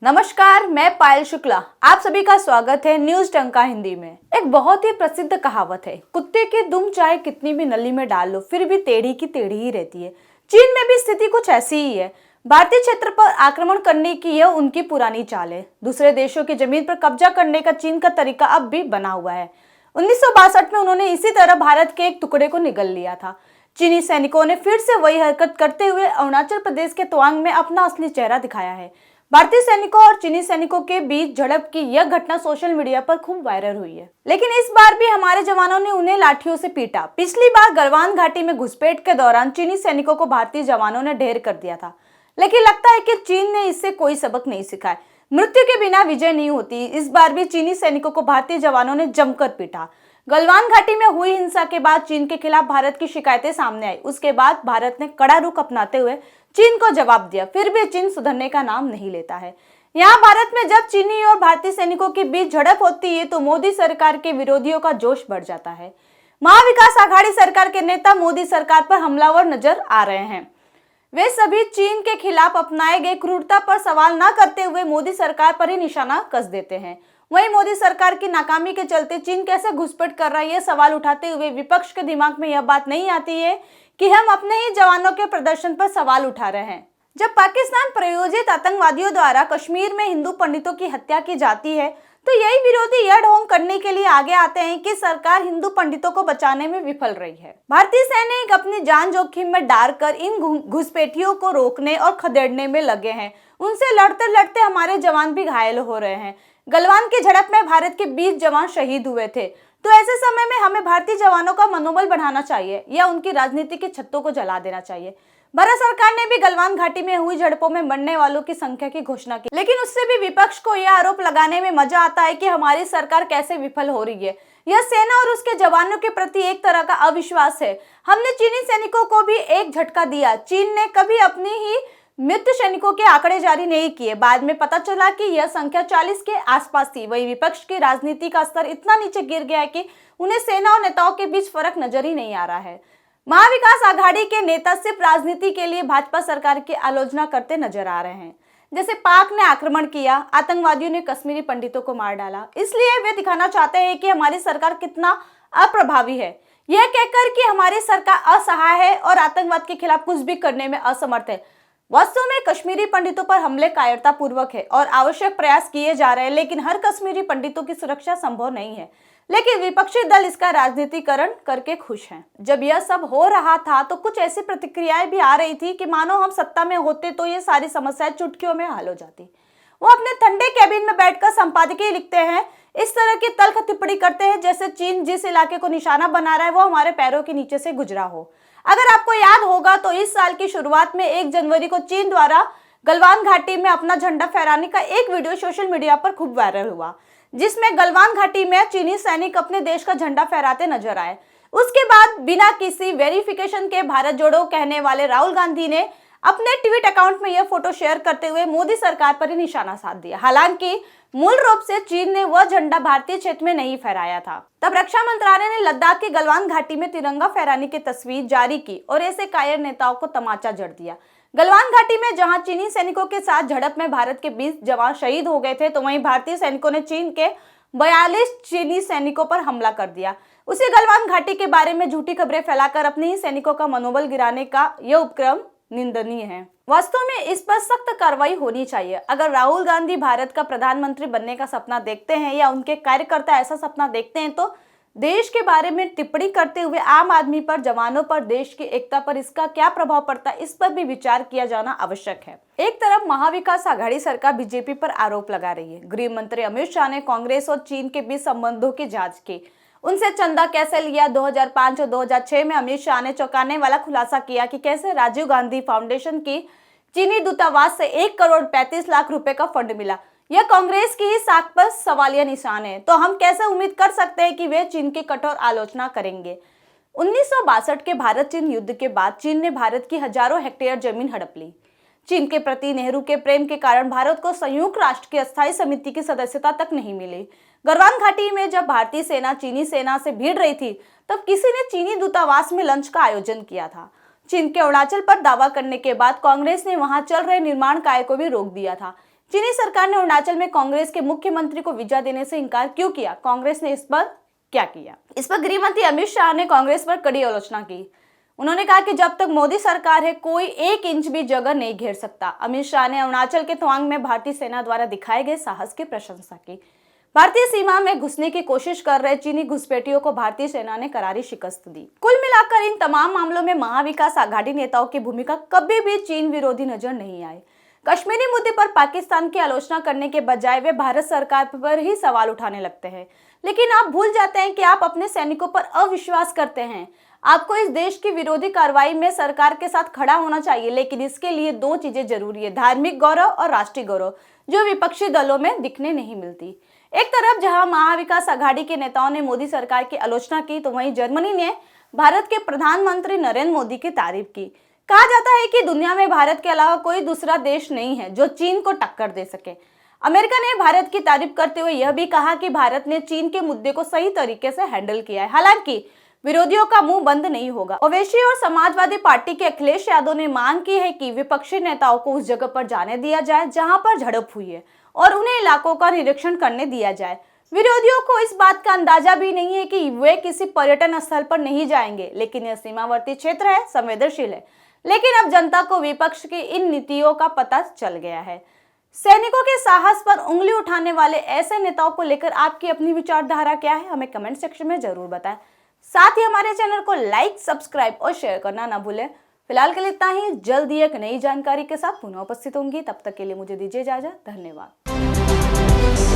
नमस्कार, मैं पायल शुक्ला। आप सभी का स्वागत है न्यूज टंका हिंदी में। एक बहुत ही प्रसिद्ध कहावत है, कुत्ते की दुम चाहे कितनी भी नली में डाल लो फिर भी टेढ़ी की टेढ़ी ही रहती है। चीन में भी स्थिति कुछ ऐसी ही है। भारतीय क्षेत्र पर आक्रमण करने की यह उनकी पुरानी चाल है। दूसरे देशों की जमीन पर कब्जा करने का चीन का तरीका अब भी बना हुआ है। 1962 में उन्होंने इसी तरह भारत के एक टुकड़े को निगल लिया था। चीनी सैनिकों ने फिर से वही हरकत करते हुए अरुणाचल प्रदेश के तवांग में अपना असली चेहरा दिखाया है। भारतीय सैनिकों और चीनी सैनिकों के बीच झड़प की यह घटना सोशल मीडिया पर खूब वायरल हुई है, लेकिन इस बार भी हमारे जवानों ने उन्हें लाठियों से पीटा। पिछली बार गलवान घाटी में घुसपैठ के दौरान चीनी सैनिकों को भारतीय जवानों ने ढेर कर दिया था, लेकिन लगता है कि चीन ने इससे कोई सबक नहीं सिखाया। मृत्यु के बिना विजय नहीं होती। इस बार भी चीनी सैनिकों को भारतीय जवानों ने जमकर पीटा। गलवान घाटी में हुई हिंसा के बाद चीन के खिलाफ भारत की शिकायतें सामने आई। उसके बाद भारत ने कड़ा रुख अपनाते हुए चीन को जवाब दिया, फिर भी चीन सुधरने का नाम नहीं लेता है। यहाँ भारत में जब चीनी और भारतीय सैनिकों के बीच झड़प होती है तो मोदी सरकार के विरोधियों का जोश बढ़ जाता है। महाविकास आघाड़ी सरकार के नेता मोदी सरकार पर हमलावर नजर आ रहे हैं। वे सभी चीन के खिलाफ अपनाए गए क्रूरता पर सवाल न करते हुए मोदी सरकार पर ही निशाना कस देते हैं। वहीं मोदी सरकार की नाकामी के चलते चीन कैसे घुसपैठ कर रहा है, यह सवाल उठाते हुए विपक्ष के दिमाग में यह बात नहीं आती है कि हम अपने ही जवानों के प्रदर्शन पर सवाल उठा रहे हैं। जब पाकिस्तान प्रायोजित आतंकवादियों द्वारा कश्मीर में हिंदू पंडितों की हत्या की जाती है तो यही विरोधी यह ढोंग करने के लिए आगे आते हैं कि सरकार हिंदू पंडितों को बचाने में विफल रही है। भारतीय सैनिक अपनी जान जोखिम में डालकर इन घुसपैठियों को रोकने और खदेड़ने में लगे हैं। उनसे लड़ते लड़ते हमारे जवान भी घायल हो रहे हैं। गलवान की झड़प में भारत के 20 जवान शहीद हुए थे, तो ऐसे समय में हमें भारतीय जवानों का मनोबल बढ़ाना चाहिए या उनकी राजनीति के छत्तों को जला देना चाहिए। भारत सरकार ने भी गलवान घाटी में हुई झड़पों में मरने वालों की संख्या की घोषणा की, लेकिन उससे भी विपक्ष को यह आरोप लगाने में मजा आता है कि हमारी सरकार कैसे विफल हो रही है। यह सेना और उसके जवानों के प्रति एक तरह का अविश्वास है। हमने चीनी सैनिकों को भी एक झटका दिया। चीन ने कभी अपनी ही मृत सैनिकों के आंकड़े जारी नहीं किए। बाद में पता चला कि यह संख्या 40 के आसपास थी। वही विपक्ष की राजनीति का स्तर इतना नीचे गिर गया है कि उन्हें सेना और नेताओं के बीच फर्क नजर ही नहीं आ रहा है। महाविकास आघाड़ी के नेता सिर्फ राजनीति के लिए भाजपा सरकार की आलोचना करते नजर आ रहे हैं। जैसे पाक ने आक्रमण किया, आतंकवादियों ने कश्मीरी पंडितों को मार डाला, इसलिए वे दिखाना चाहते हैं कि हमारी सरकार कितना अप्रभावी है। यह कहकर कि हमारी सरकार असहाय है और आतंकवाद के खिलाफ कुछ भी करने में असमर्थ है। वास्तव में कश्मीरी पंडितों पर हमले कायरता पूर्वक है और आवश्यक प्रयास किए जा रहे हैं, लेकिन हर कश्मीरी पंडितों की सुरक्षा संभव नहीं है। लेकिन विपक्षी दल इसका राजनीतिकरण करके खुश हैं। जब यह सब हो रहा था तो कुछ ऐसी प्रतिक्रियाएं भी आ रही थी कि मानो हम सत्ता में होते तो ये सारी समस्याएं चुटकियों में हल हो जाती। वो अपने ठंडे कैबिन में बैठकर संपादकीय लिखते हैं, इस तरह की तल्ख टिप्पणी करते हैं जैसे चीन जिस इलाके को निशाना बना रहा है वो हमारे पैरों के नीचे से गुजरा हो। अगर आपको याद होगा तो इस साल की शुरुआत में 1 जनवरी को चीन द्वारा गलवान घाटी में अपना झंडा फहराने का एक वीडियो सोशल मीडिया पर खूब वायरल हुआ, जिसमें गलवान घाटी में चीनी सैनिक अपने देश का झंडा फहराते नजर आए। उसके बाद बिना किसी वेरिफिकेशन के भारत जोड़ो कहने वाले राहुल गांधी ने अपने ट्वीट अकाउंट में यह फोटो शेयर करते हुए मोदी सरकार पर ही निशाना साध दिया। हालांकि मूल रूप से चीन ने वह झंडा भारतीय क्षेत्र में नहीं फहराया था। तब रक्षा मंत्रालय ने लद्दाख के गलवान घाटी में तिरंगा फहराने की तस्वीर जारी की और ऐसे कायर नेताओं को तमाचा जड़ दिया। गलवान घाटी में जहां चीनी सैनिकों के साथ झड़प में भारत के 20 जवान शहीद हो गए थे, तो वहीं भारतीय सैनिकों ने चीन के 42 चीनी सैनिकों पर हमला कर दिया। उसी गलवान घाटी के बारे में झूठी खबरें फैलाकर अपने ही सैनिकों का मनोबल गिराने का यह उपक्रम निंदनीय है। वास्तव में इस पर सख्त कार्रवाई होनी चाहिए। अगर राहुल गांधी भारत का प्रधानमंत्री बनने का सपना देखते हैं या उनके कार्यकर्ता ऐसा सपना देखते हैं तो देश के बारे में टिप्पणी करते हुए आम आदमी पर, जवानों पर, देश की एकता पर इसका क्या प्रभाव पड़ता है, इस पर भी विचार किया जाना आवश्यक है। एक तरफ महाविकास आघाड़ी सरकार बीजेपी पर आरोप लगा रही है। गृह मंत्री अमित शाह ने कांग्रेस और चीन के बीच संबंधों की जांच की। उनसे चंदा कैसे लिया। 2005 और 2006 में अमित शाह ने चौंकाने वाला खुलासा किया कि कैसे राजीव गांधी फाउंडेशन की चीनी दूतावास से 1 करोड़ 35 लाख रुपए का फंड मिला। यह कांग्रेस की ही साख पर सवालिया निशान है, तो हम कैसे उम्मीद कर सकते हैं कि वे चीन की कठोर आलोचना करेंगे। 1962 के भारत चीन युद्ध के बाद चीन ने भारत की हजारों हेक्टेयर जमीन हड़प ली। चीन के प्रति नेहरू के प्रेम के कारण भारत को संयुक्त राष्ट्र की अस्थायी समिति की सदस्यता तक नहीं मिली। गलवान घाटी में जब भारतीय सेना चीनी सेना से भिड़ रही थी तब किसी ने चीनी दूतावास में लंच का आयोजन किया था। चीन के अरुणाचल पर दावा करने के बाद कांग्रेस ने वहां चल रहे निर्माण कार्य को भी रोक दिया था। चीनी सरकार ने अरुणाचल में कांग्रेस के मुख्यमंत्री को वीजा देने से इनकार क्यों किया? कांग्रेस ने इस पर क्या किया? इस पर गृह मंत्री अमित शाह ने कांग्रेस पर कड़ी आलोचना की। उन्होंने कहा कि जब तक मोदी सरकार है कोई 1 इंच भी जगह नहीं घेर सकता। अमित शाह ने अरुणाचल के तवांग में भारतीय सेना द्वारा दिखाए गए साहस की प्रशंसा की। भारतीय सीमा में घुसने की कोशिश कर रहे चीनी घुसपैठियों को भारतीय सेना ने करारी शिकस्त दी। कुल मिलाकर इन तमाम मामलों में महाविकास आघाड़ी नेताओं की भूमिका कभी भी चीन विरोधी नजर नहीं आई। कश्मीरी मुद्दे पर पाकिस्तान की आलोचना करने के बजाय वे भारत सरकार पर ही सवाल उठाने लगते हैं। लेकिन आप भूल जाते हैं कि आप अपने सैनिकों पर अविश्वास करते हैं। आपको इस देश की विरोधी कार्रवाई में सरकार के साथ खड़ा होना चाहिए, लेकिन इसके लिए 2 चीजें जरूरी है, धार्मिक गौरव और राष्ट्रीय गौरव, जो विपक्षी दलों में दिखने नहीं मिलती। एक तरफ जहां महाविकास आघाड़ी के नेताओं ने मोदी सरकार की आलोचना की, तो वहीं जर्मनी ने भारत के प्रधानमंत्री नरेंद्र मोदी की तारीफ की। कहा जाता है कि दुनिया में भारत के अलावा कोई दूसरा देश नहीं है जो चीन को टक्कर दे सके। अमेरिका ने भारत की तारीफ करते हुए यह भी कहा कि भारत ने चीन के मुद्दे को सही तरीके से हैंडल किया है। हालांकि विरोधियों का मुंह बंद नहीं होगा। ओवैसी और समाजवादी पार्टी के अखिलेश यादव ने मांग की है कि विपक्षी नेताओं को उस जगह पर जाने दिया जाए जहां पर झड़प हुई है और उन्हें इलाकों का निरीक्षण करने दिया जाए। विरोधियों को इस बात का अंदाजा भी नहीं है कि वे किसी पर्यटन स्थल पर नहीं जाएंगे, लेकिन यह सीमावर्ती क्षेत्र है, संवेदनशील है। लेकिन अब जनता को विपक्ष की इन नीतियों का पता चल गया है। सैनिकों के साहस पर उंगली उठाने वाले ऐसे नेताओं को लेकर आपकी अपनी विचारधारा क्या है, हमें कमेंट सेक्शन में जरूर बताएं। साथ ही हमारे चैनल को लाइक, सब्सक्राइब और शेयर करना ना भूलें। फिलहाल के लिए इतना ही। जल्द ही एक नई जानकारी के साथ पुनः उपस्थित होंगी। तब तक के लिए मुझे दीजिए इजाजत। धन्यवाद।